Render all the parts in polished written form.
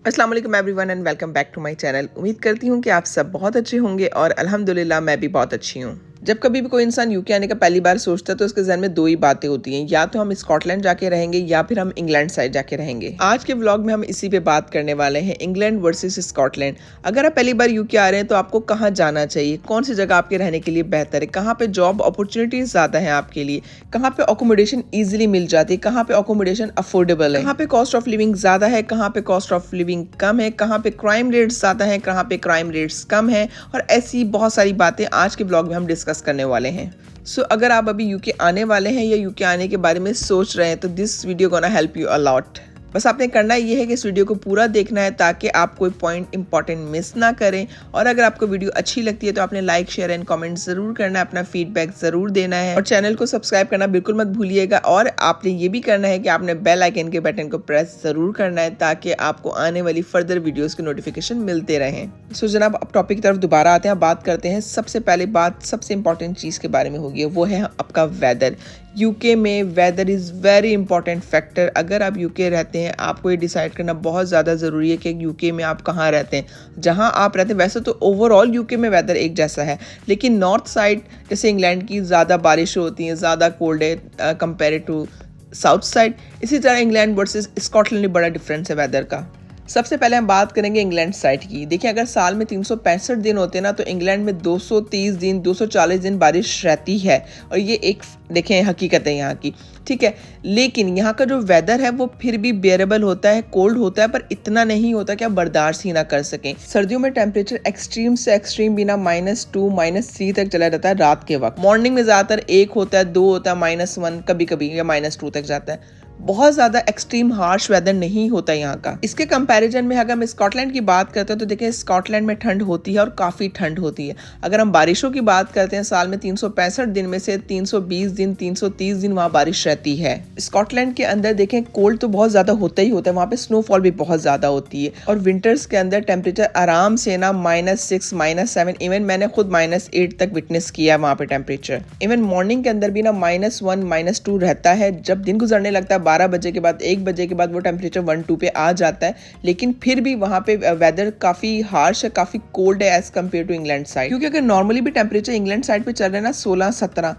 अस्सलाम वालेकुम everyone and welcome back to my channel. उम्मीद करती हूँ कि आप सब बहुत अच्छे होंगे और अल्हम्दुलिल्लाह मैं भी बहुत अच्छी हूँ। जब कभी भी कोई इंसान यूके आने का पहली बार सोचता है तो उसके जहन में दो ही बातें होती हैं, या तो हम स्कॉटलैंड जाके रहेंगे या फिर हम इंग्लैंड साइड जाके रहेंगे। आज के व्लॉग में हम इसी पे बात करने वाले हैं, इंग्लैंड वर्सेस स्कॉटलैंड। अगर आप पहली बार यूके आ रहे हैं तो आपको कहाँ जाना चाहिए, कौन सी जगह आपके रहने के लिए बेहतर है, कहाँ पे जॉब अपॉर्चुनिटीज ज्यादा है आपके लिए, कहाँ पे अकोमोडेशन ईजिली मिल जाती है, कहाँ पे अकोमोडेशन अफोर्डेबल है, कहाँ पे कॉस्ट ऑफ लिविंग ज्यादा है, कहाँ पे कॉस्ट ऑफ लिविंग कम है, कहाँ पे क्राइम रेट्स ज्यादा है, कहाँ पे क्राइम रेट्स कम है, और ऐसी बहुत सारी बातें आज के ब्लॉग में हम डिस्कस करने वाले हैं। सो अगर आप अभी यूके आने वाले हैं या यूके आने के बारे में सोच रहे हैं तो this video gonna help you a lot. बस आपने करना ये है कि इस वीडियो को पूरा देखना है ताकि आप कोई पॉइंट इंपॉर्टेंट मिस ना करें। और अगर आपको वीडियो अच्छी लगती है तो आपने लाइक शेयर एंड कमेंट जरूर करना है, अपना फीडबैक जरूर देना है और चैनल को सब्सक्राइब करना बिल्कुल मत भूलिएगा। और आपने ये भी करना है कि आपने बेल आइकन के बटन को प्रेस जरूर करना है ताकि आपको आने वाली फर्दर वीडियोस के नोटिफिकेशन मिलते रहें। सो जनाब अब टॉपिक की तरफ दोबारा आते हैं, बात करते हैं। सबसे पहले बात सबसे इंपॉर्टेंट चीज़ के बारे में होगी, वो है आपका वेदर। यूके में weather is very important factor. अगर आप यूके रहते हैं आपको ये डिसाइड करना बहुत ज़्यादा ज़रूरी है कि यूके में आप कहाँ रहते हैं। जहाँ आप रहते हैं वैसे तो ओवरऑल यूके में वेदर एक जैसा है, लेकिन नॉर्थ साइड जैसे इंग्लैंड की ज़्यादा बारिश होती है, ज़्यादा कोल्ड है कंपेयर टू साउथ साइड। इसी तरह इंग्लैंड वर्सेस स्कॉटलैंड में बड़ा डिफरेंस है वेदर का। सबसे पहले हम बात करेंगे इंग्लैंड साइड की। देखिए अगर साल में 365 दिन होते हैं ना तो इंग्लैंड में 230 दिन 240 दिन बारिश रहती है, और ये एक देखें हकीकत है यहाँ की, ठीक है। लेकिन यहाँ का जो वेदर है वो फिर भी बेयरेबल होता है, कोल्ड होता है पर इतना नहीं होता कि आप बर्दाश्त ही ना कर सकें। सर्दियों में टेम्परेचर एक्सट्रीम से एक्सट्रीम भी ना -2 -3 तक चला जाता है रात के वक्त। मॉर्निंग में ज़्यादातर 1 होता है, 2 होता है, -1 कभी कभी या -2 तक जाता है। बहुत ज़्यादा एक्सट्रीम हार्श वेदर नहीं होता यहाँ का। इसके कंपैरिजन में अगर हम स्कॉटलैंड की बात करते हैं तो देखिए स्कॉटलैंड में ठंड होती है और काफ़ी ठंड होती है। अगर हम बारिशों की बात करते हैं साल में 365 दिन में से 320 दिन 330 दिन वहाँ बारिश रहती है। स्कॉटलैंड के अंदर देखें कोल्ड तो बहुत ज़्यादा होता ही होता है, वहाँ पे स्नोफॉल भी बहुत ज़्यादा होती है। और विंटर्स के अंदर टेम्परेचर आराम से ना -6 -7 इवन मैंने खुद -8 तक विटनेस किया है वहाँ पे टेम्परेचर। इवन मॉर्निंग के अंदर भी ना -1 -2 रहता है। जब दिन गुजरने लगता है 12 बजे के बाद 1 बजे के बाद वो टेम्परेचर 1-2 पे आ जाता है, लेकिन फिर भी वहाँ पे वेदर काफ़ी हार्श है, काफ़ी कोल्ड है as compare to England side. क्योंकि अगर नॉर्मली भी टेम्परेचर इंग्लैंड साइड पे चल रहे हैं ना 16-17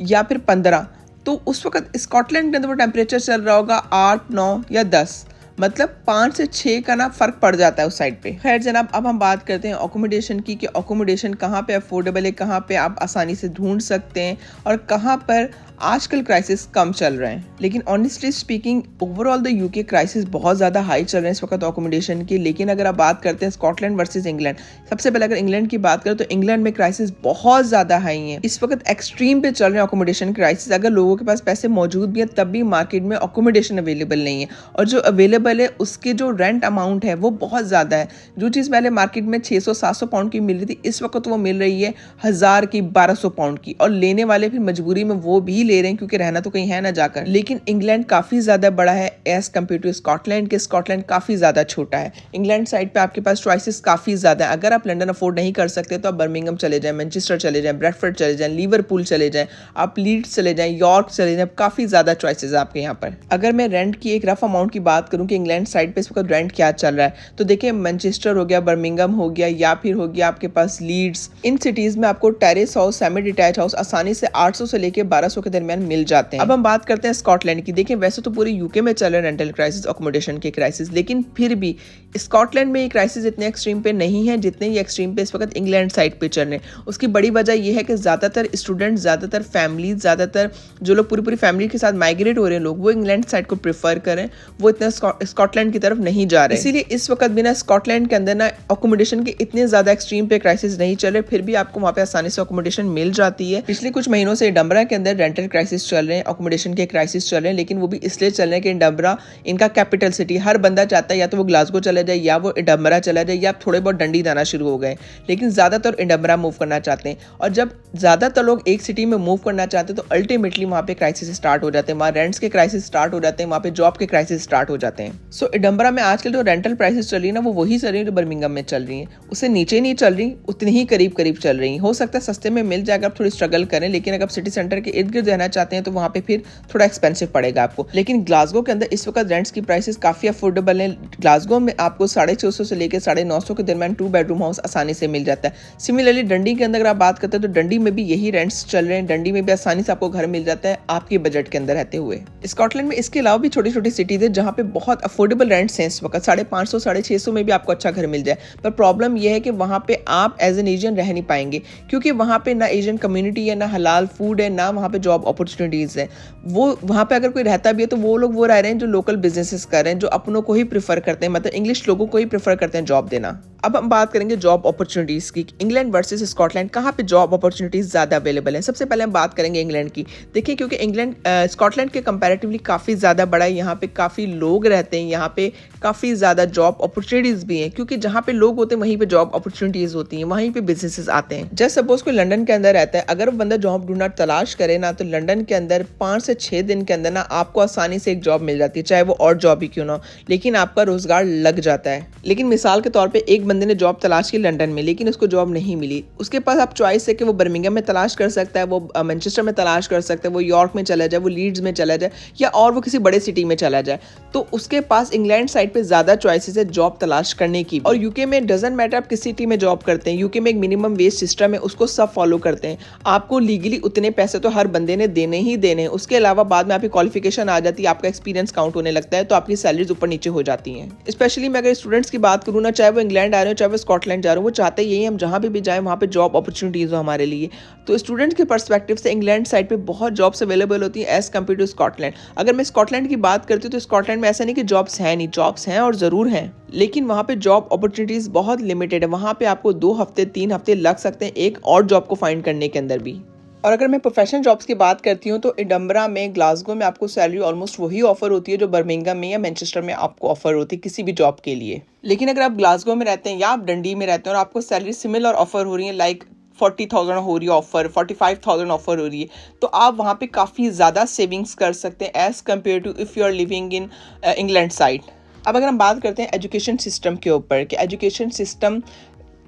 या फिर 15, तो उस वक्त स्कॉटलैंड के अंदर वो टेम्परेचर चल रहा होगा 8-9 या 10, मतलब 5 से 6 का ना फर्क पड़ जाता है उस साइड पे। खैर जनाब अब हम बात करते हैं अकोमोडेशन की, कि अकोमोडेशन कहाँ पे अफोर्डेबल है, कहाँ पे आप आसानी से ढूंढ सकते हैं और कहाँ पर आजकल क्राइसिस कम चल रहे हैं। लेकिन honestly speaking overall the UK crisis बहुत ज़्यादा हाई चल रहे हैं इस वक्त अकोमोडेशन की। लेकिन अगर आप बात करते हैं स्कॉटलैंड वर्सेस इंग्लैंड, सबसे पहले अगर इंग्लैंड की बात करें तो इंग्लैंड में क्राइसिस बहुत ज़्यादा हाई है। इस वक्त एक्सट्रीम पे चल रहे हैं अकोमोडेशन क्राइसिस। अगर लोगों के पास पैसे मौजूद भी हैं तब भी मार्केट में अकोमोडेशन अवेलेबल नहीं है, और जो अवेलेबल है उसके जो रेंट अमाउंट है वो बहुत ज़्यादा है। जो चीज़ पहले मार्केट में 600-700 पाउंड की मिल रही थी इस वक्त वो मिल रही है 1000 की 1200 पाउंड की, और लेने वाले फिर मजबूरी में वो भी ले रहे हैं क्योंकि रहना तो कहीं है ना जाकर। लेकिन इंग्लैंड काफी ज्यादा बड़ा है एज कम्पेयर टू स्कॉटलैंड के। स्कॉटलैंड काफी ज्यादा छोटा है। इंग्लैंड साइड पे आपके पास चॉइसेस काफी ज्यादा है। अगर आप लंदन अफोर्ड नहीं कर सकते तो आप बर्मिंघम चले जाएं, मैनचेस्टर चले जाएं, ब्रैडफोर्ड चले जाएं, लिवरपूल चले जाएं, आप लीड्स चले जाएं, यॉर्क चले जाएं, काफी ज्यादा चॉइसेस है आपके यहाँ पर। अगर मैं रेंट की एक रफ अमाउंट की बात करूँ कि इंग्लैंड साइड पे इस वक्त रेंट क्या चल रहा है, तो देखिए मैनचेस्टर हो गया, बर्मिंघम हो गया, या फिर हो गया आपके पास लीड्स, इन सिटीज में आपको terrace house, semi detach house आसानी से 800 से लेके 1200 के दरमियान मिल जाते हैं। अब हम बात करते हैं स्कॉटलैंड की। देखिए वैसे तो पूरे यूके में चल रहे रेंटल क्राइसिस, अकोमोडेशन के क्राइसिस, लेकिन फिर भी स्कॉटलैंड में ये क्राइसिस इतने एक्सट्रीम पे नहीं है जितने ये एक्सट्रीम पे इस वक्त इंग्लैंड साइड पे चल रहे हैं। उसकी बड़ी वजह यह है कि ज़्यादातर स्टूडेंट, ज़्यादातर फैमिली, ज़्यादातर जो लोग पूरी फैमिली के साथ माइग्रेट हो रहे हैं लोग, वो इंग्लैंड साइड को प्रेफर करें, वो इतना स्कॉटलैंड की तरफ नहीं जा रहे। इसीलिए इस वक्त भी ना स्कॉटलैंड के अंदर ना अकोमोडेशन के इतने ज़्यादा एक्सट्रीम पे क्राइसिस नहीं चल रहे, फिर भी आपको वहाँ पे आसानी से अकोमोडेशन मिल जाती है। पिछले कुछ महीनों से एडिनबरा के अंदर रेंटल क्राइसिस चल रहे हैं, अकोमोडेशन के क्राइसिस चल रहे हैं, लेकिन वो भी इसलिए चल रहे हैं कि एडिनबरा इनका कैपिटल सिटी। हर बंदा चाहता है या तो वो ग्लासगो चला जाए या वो एडिनबरा चला जाए, या थोड़े बहुत डंडी दाना शुरू हो गए, लेकिन ज़्यादातर एडिनबरा मूव करना चाहते हैं। और जब ज़्यादातर लोग एक सिटी में मूव करना चाहते हैं तो अल्टीमेटली वहाँ पे क्राइसिस स्टार्ट हो जाते हैं, वहाँ रेंट्स के क्राइसिस स्टार्ट हो जाते हैं, वहाँ पे जॉब के क्राइसिस स्टार्ट हो जाते हैं। सो एडिनबरा में आजकल जो रेंटल प्राइसेस चल रही है ना वो वही चल रही है जो बर्मिंघम में चल रही है, उससे नीचे नहीं चल रही, उतनी ही करीब करीब चल रही है। हो सकता है सस्ते में मिल जाएगा, आप थोड़ी स्ट्रगल करें, लेकिन अगर आप सिटी सेंटर के इर्द गिर्द रहना चाहते हैं तो वहाँ पे फिर थोड़ा एक्सपेंसिव पड़ेगा आपको। लेकिन ग्लासगो के अंदर इस वक्त रेंट्स की प्राइसेस काफ़ी अफोर्डेबल हैं। ग्लासगो में आपको 650 से लेकर 950 के दरमियान 2 बेडरूम हाउस आसानी से मिल जाता है। सिमिलरली डंडी के अंदर अगर आप बात करते हैं तो डंडी में भी यही रेंट्स चल रहे हैं। डंडी में भी आसानी से आपको घर मिल जाता है आपके बजट के अंदर रहते हुए। स्कॉटलैंड में इसके अलावा भी छोटी छोटी सिटीज है जहाँ पे बहुत अफोर्डेबल रेंट्स हैं इस वक्त। 550 650 में भी आपको अच्छा घर मिल जाए। पर प्रॉब्लम यह है कि वहाँ पे आप एज एन एशियन रह नहीं पाएंगे, क्योंकि वहाँ पे ना एशियन कम्युनिटी है, ना हलाल फूड है, ना वहाँ पे जॉब अपॉर्चुनिटीज़ है। वो वहाँ पे अगर कोई रहता भी है तो वो लोग वो रह रहे हैं जो लोकल बिजनेसेस कर रहे हैं, जो अपनों को ही प्रेफर करते हैं, मतलब इंग्लिश लोगों को ही प्रेफर करते हैं जॉब देना। अब हम बात करेंगे जॉब अपॉर्चुनिटीज़ की। इंग्लैंड वर्सेस स्कॉटलैंड, कहाँ पे जॉब अपॉर्चुनिटीज़ ज़्यादा अवेलेबल हैं। सबसे पहले हम बात करेंगे इंग्लैंड की। देखिए, क्योंकि इंग्लैंड स्कॉटलैंड के कंपैरेटिवली काफ़ी ज़्यादा बड़ा है, यहाँ पे काफ़ी लोग रहते हैं, यहाँ पे काफ़ी ज़्यादा जॉब अपॉर्चुनिटीज़ भी हैं, क्योंकि जहाँ पे लोग होते हैं वहीं पे जॉब अपॉर्चुनिटीज़ होती हैं, वहीं पे बिजनेसेस आते हैं। जस्ट सपोज कोई लंदन के अंदर रहता है, अगर वो बंदा जॉब ढूंढना तलाश करे ना, तो लंदन के अंदर 5 से 6 दिन के अंदर ना आपको आसानी से एक जॉब मिल जाती है, चाहे वो और जॉब ही क्यों ना हो, लेकिन आपका रोजगार लग जाता है। लेकिन मिसाल के तौर पे एक बंदे ने जॉब तलाश की लंदन में, लेकिन उसको जॉब नहीं मिली। उसके पास आप चॉइस है कि वो बर्मिंघम में तलाश कर सकता है, वो मैनचेस्टर में तलाश कर सकता है, वो यॉर्क में चला जाए, वो लीड्स में चला जाए, या और वो किसी बड़े सिटी में चला जाए। तो उसके पास इंग्लैंड साइड पे ज़्यादा चॉइसेस है जॉब तलाश करने की। और यूके में डजंट मैटर आप किस सिटी में जॉब करते हैं, यूके में एक मिनिमम वेज सिस्टम है, उसको सब फॉलो करते हैं। आपको लीगली उतने पैसे तो हर बंदे ने देने ही देने हैं। उसके अलावा बाद में आपकी क्वालिफिकेशन आ जाती है, आपका एक्सपीरियंस काउंट होने लगता है, तो आपकी सैलरीज ऊपर नीचे हो जाती हैं। स्पेशली मैं अगर स्टूडेंट्स की बात करूँ ना, चाहे वो इंग्लैंड आ रहे हो चाहे वो स्कॉटलैंड जा रहे हो, वो चाहते यही हम जहाँ भी जाएँ वहाँ पे जॉब अपॉर्चुनिटीज़ हो हमारे लिए। तो स्टूडेंट्स के पर्सपेक्टिव से इंग्लैंड साइड पे बहुत जॉब्स अवेलेबल होती हैं एज कम्पेयर टू स्कॉटलैंड। अगर मैं स्कॉटलैंड की बात करती हूँ तो स्कॉटलैंड में ऐसा नहीं कि जॉब्स हैं नहीं, जॉब्स हैं और ज़रूर हैं, लेकिन वहाँ पे जॉब अपॉर्चुनिटीज़ बहुत लिमिटेड है। वहाँ पे आपको 2 हफ्ते 3 हफ्ते लग सकते हैं एक और जॉब को फाइंड करने के अंदर भी। और अगर मैं प्रोफेशनल जॉब्स की बात करती हूँ तो एडिनबरा में, ग्लासगो में आपको सैलरी ऑलमोस्ट वही ऑफर होती है जो बर्मिंघम में या मैनचेस्टर में आपको ऑफर होती है किसी भी जॉब के लिए। लेकिन अगर आप ग्लासगो में रहते हैं या आप डंडी में रहते हैं और आपको सैलरी सिमिलर ऑफर हो रही है, लाइक 40,000 हो रही है ऑफर, 45,000 ऑफर हो रही है, तो आप वहाँ पे काफ़ी ज़्यादा सेविंग्स कर सकते हैं as compare to if you are living in England side. अब अगर हम बात करते हैं एजुकेशन सिस्टम के ऊपर कि एजुकेशन सिस्टम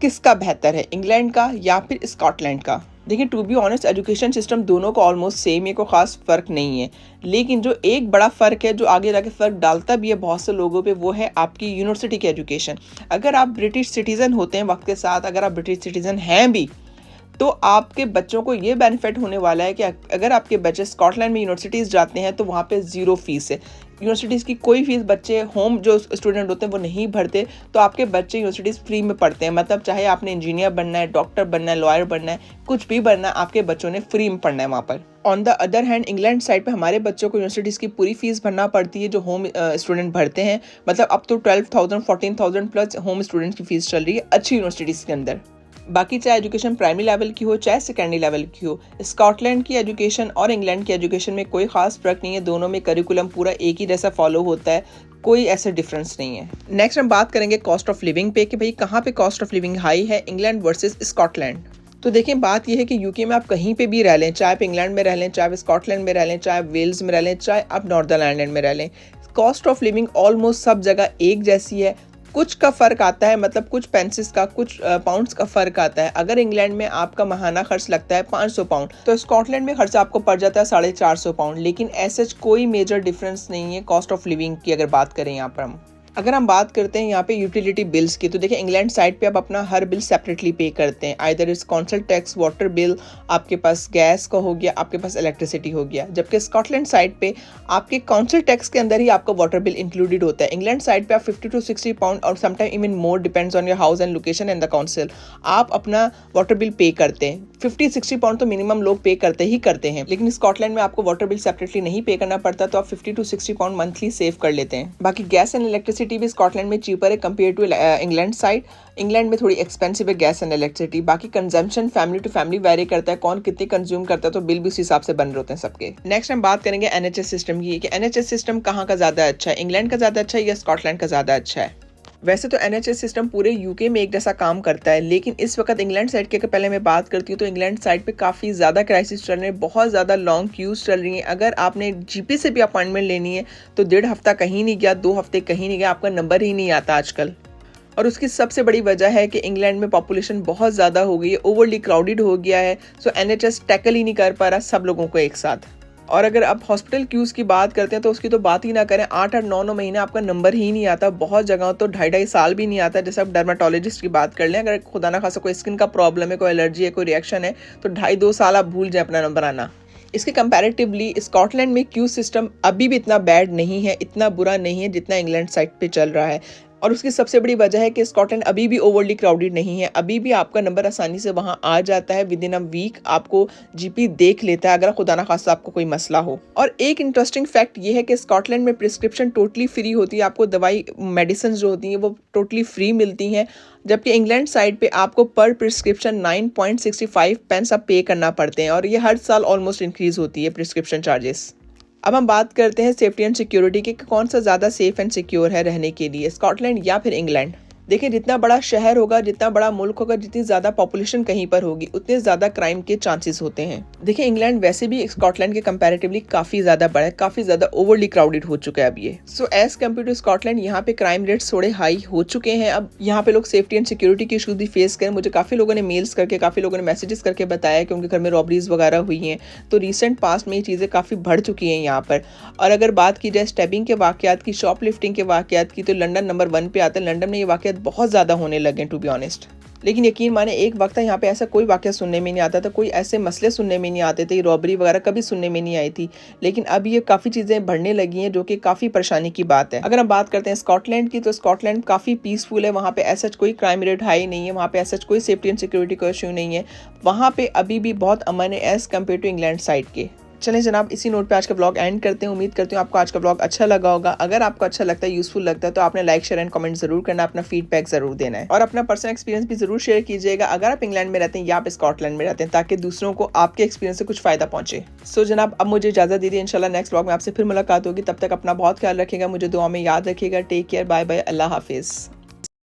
किसका बेहतर है, इंग्लैंड का या फिर स्कॉटलैंड का। देखिए, to be honest education system दोनों का ऑलमोस्ट सेम है, कोई ख़ास फ़र्क नहीं है। लेकिन जो एक बड़ा फ़र्क है जो आगे जाके फ़र्क डालता भी है बहुत से लोगों पे, वो है आपकी यूनिवर्सिटी की एजुकेशन। अगर आप ब्रिटिश सिटीज़न होते हैं वक्त के साथ, अगर आप ब्रिटिश सिटीज़न हैं भी, तो आपके बच्चों को ये बेनिफिट होने वाला है कि अगर आपके बच्चे स्कॉटलैंड में यूनिवर्सिटीज़ जाते हैं तो वहाँ पे 0 फीस है। यूनिवर्सिटीज़ की कोई फीस बच्चे होम जो स्टूडेंट होते हैं वो नहीं भरते, तो आपके बच्चे यूनिवर्सिटीज़ फ्री में पढ़ते हैं। मतलब चाहे आपने इंजीनियर बनना है, डॉक्टर बनना है, लॉयर बनना है, कुछ भी बनना है, आपके बच्चों ने फ्री में पढ़ना है वहाँ पर। On the other hand England side पे हमारे बच्चों को यूनिवर्सिटीज़ की पूरी फीस भरना पड़ती है जो होम स्टूडेंट भरते हैं। मतलब अब तो 12,000 14,000 प्लस होम स्टूडेंट्स की फीस चल रही है अच्छी यूनिवर्सिटीज़ के अंदर। बाकी चाहे एजुकेशन प्राइमरी लेवल की हो चाहे सेकेंडरी लेवल की हो, स्कॉटलैंड की एजुकेशन और इंग्लैंड की एजुकेशन में कोई खास फर्क नहीं है। दोनों में करिकुलम पूरा एक ही जैसा फॉलो होता है, कोई ऐसा डिफरेंस नहीं है। नेक्स्ट हम बात करेंगे कॉस्ट ऑफ लिविंग पे कि भाई कहाँ पे कॉस्ट ऑफ लिविंग हाई है, इंग्लैंड वर्सेस स्कॉटलैंड। तो देखिए, बात यह है कि यूके में आप कहीं पे भी रह लें, चाहे आप इंग्लैंड में रह लें, चाहे आप स्कॉटलैंड में रह लें, चाहे आप वेल्स में रह लें, चाहे आप नॉर्दर्न आयरलैंड में रह लें, कॉस्ट ऑफ लिविंग ऑलमोस्ट सब जगह एक जैसी है। कुछ का फ़र्क आता है, मतलब कुछ पेंसेस का, कुछ पाउंड्स का फ़र्क आता है। अगर इंग्लैंड में आपका माहाना खर्च लगता है 500 पाउंड, तो स्कॉटलैंड में खर्चा आपको पड़ जाता है 450 पाउंड। लेकिन ऐसे कोई मेजर डिफरेंस नहीं है कॉस्ट ऑफ लिविंग की अगर बात करें यहाँ पर हम। अगर हम बात करते हैं यहाँ पे यूटिलिटी बिल्स की, तो देखिए इंग्लैंड साइड पे आप अपना हर बिल सेपरेटली पे करते हैं। आइदर इस काउंसिल टैक्स, वाटर बिल, आपके पास गैस का हो गया, आपके पास इलेक्ट्रिसिटी हो गया। जबकि स्कॉटलैंड साइड पे आपके काउंसिल टैक्स के अंदर ही आपका वाटर बिल इंक्लूडेड होता है। इंग्लैंड साइड पे आप 50 to 60 पाउंड और sometime even more, depends on your house and location and the council, आप अपना वाटर बिल पे करते हैं। 50-60 पाउंड तो मिनिमम लोग पे करते ही करते हैं। लेकिन स्कॉटलैंड में आपको वाटर बिल सेपरेटली नहीं पे करना पड़ता, तो आप 50 to 60 पाउंड मंथली सेव कर लेते हैं। बाकी गैस एंड इलेक्ट्रिसिटी भी स्कॉटलैंड में चीपर है compare to England side. England में थोड़ी एक्सपेंसिव है गैस एंड इलेक्ट्रिसिटी। बाकी consumption family to family vary करता है, कौन कितनी कंज्यूम करता है, तो बिल भी उस हिसाब से बन रहे होते हैं सबके। नेक्स्ट हम बात करेंगे एनएचएस सिस्टम की कि एनएचएस सिस्टम कहाँ का ज़्यादा अच्छा है, इंग्लैंड का ज़्यादा अच्छा है या स्कॉटलैंड का ज़्यादा अच्छा है। वैसे तो एनएचएस सिस्टम पूरे यूके में एक जैसा काम करता है, लेकिन इस वक्त इंग्लैंड साइड की अगर पहले मैं बात करती हूँ तो इंग्लैंड साइड पे काफ़ी ज़्यादा क्राइसिस चल रहे हैं, बहुत ज़्यादा लॉन्ग क्यूज़ चल रही हैं। अगर आपने जीपी से भी अपॉइंटमेंट लेनी है तो 1.5 हफ्ता कहीं नहीं गया, 2 हफ्ते कहीं नहीं गया, आपका नंबर ही नहीं आता आजकल। और उसकी सबसे बड़ी वजह है कि इंग्लैंड में पॉपुलेशन बहुत ज़्यादा हो गई है, ओवरली क्राउडेड हो गया है, सो एनएचएस टैकल ही नहीं कर पा रहा सब लोगों को एक साथ। और अगर आप हॉस्पिटल क्यूज़ की बात करते हैं तो उसकी तो बात ही ना करें, 8-8 9-9 महीने आपका नंबर ही नहीं आता, बहुत जगह तो 2.5-2.5 साल भी नहीं आता। जैसे आप डर्माटोलॉजिस्ट की बात कर लें, अगर खुदा ना खासा कोई स्किन का प्रॉब्लम है, कोई एलर्जी है, कोई रिएक्शन है, तो 2.5-2 साल आप भूल जाए अपना नंबर आना। इसके कंपैरेटिवली स्कॉटलैंड में क्यू सिस्टम अभी भी इतना बैड नहीं है, इतना बुरा नहीं है जितना इंग्लैंड साइड पे चल रहा है। और उसकी सबसे बड़ी वजह है कि स्कॉटलैंड अभी भी ओवरली क्राउडेड नहीं है, अभी भी आपका नंबर आसानी से वहाँ आ जाता है, विद इन अ वीक आपको जीपी देख लेता है अगर खुदा ना खास्ता आपको कोई मसला हो। और एक इंटरेस्टिंग फैक्ट ये है कि स्कॉटलैंड में प्रिस्क्रिप्शन टोटली फ्री होती है, आपको दवाई मेडिसिन जो होती हैं वो टोटली फ्री मिलती हैं, जबकि इंग्लैंड साइड पे आपको पर प्रिस्क्रिप्शन 9.65 पेंस आप पे करना पड़ते हैं, और ये हर साल ऑलमोस्ट इंक्रीज होती है प्रिस्क्रिप्शन चार्जेस। अब हम बात करते हैं सेफ्टी एंड सिक्योरिटी की, कौन सा ज़्यादा सेफ एंड सिक्योर है रहने के लिए, स्कॉटलैंड या फिर इंग्लैंड। देखिए, जितना बड़ा शहर होगा, जितना बड़ा मुल्क होगा, जितनी ज़्यादा पॉपुलेशन कहीं पर होगी, उतने ज़्यादा क्राइम के चांसेस होते हैं। देखिए, इंग्लैंड वैसे भी स्कॉटलैंड के कंपैरेटिवली काफ़ी ज़्यादा बड़ा है, काफ़ी ज़्यादा ओवरली क्राउडेड हो चुका है अब ये। So as compare to Scotland, यहाँ पे क्राइम रेट्स थोड़े हाई हो चुके हैं। अब यहाँ पे लोग सेफ्टी एंड सिक्योरिटी की इशूज़ भी फेस करें। मुझे काफ़ी लोगों ने मेल्स करके, काफ़ी लोगों ने मैसेजेस करके बताया कि उनके घर में रॉबरीज वगैरह हुई हैं, तो रिसेंट पास्ट में ये चीज़ें काफ़ी बढ़ चुकी हैं यहाँ पर। और अगर बात की जाए स्टैबिंग के वाक़यात की, शॉपलिफ्टिंग के वाक़यात की, तो लंदन नंबर 1 पे आता है। लंदन में ये वाक़यात बहुत ज़्यादा होने लगे टू बी ऑनेस्ट। लेकिन यकीन माने, एक वक्त था यहाँ पे ऐसा कोई वाक़या सुनने में नहीं आता था, कोई ऐसे मसले सुनने में नहीं आते थे, रॉबरी वगैरह कभी सुनने में नहीं आई थी। लेकिन अब ये काफ़ी चीज़ें बढ़ने लगी हैं, जो कि काफ़ी परेशानी की बात है। अगर हम बात करते हैं स्कॉटलैंड की, तो स्कॉटलैंड काफ़ी पीसफुल है, वहाँ पे ऐसा कोई क्राइम रेट हाई नहीं है, वहाँ पे ऐसा कोई सेफ्टी एंड सिक्योरिटी का इशू नहीं है, वहाँ पे अभी भी बहुत अमन है as compare to England side के। चलें जनाब, इसी नोट पे आज का ब्लॉग एंड करते हैं। उम्मीद करती हूँ आपको आज का ब्लॉग अच्छा लगा होगा। अगर आपको अच्छा लगता है, यूजफुल लगता है, तो आपने लाइक, शेयर एंड कमेंट जरूर करना, अपना फीडबैक जरूर देना है, और अपना पर्सनल एक्सपीरियंस भी जरूर शेयर कीजिएगा अगर आप इंग्लैंड में रहते हैं या आप स्कॉटलैंड में रहते हैं, ताकि दूसरों को आपके एक्सपीरियंस से कुछ फायदा पहुंचे। सो जनाब, अब मुझे इजाजत दीजिए, इंशाल्लाह नेक्स्ट ब्लॉग में आपसे फिर मुलाकात होगी। तब तक अपना बहुत ख्याल रखिएगा, मुझे दुआ में याद रखिएगा। टेक केयर, बाय बाय, अल्लाह हाफिज़।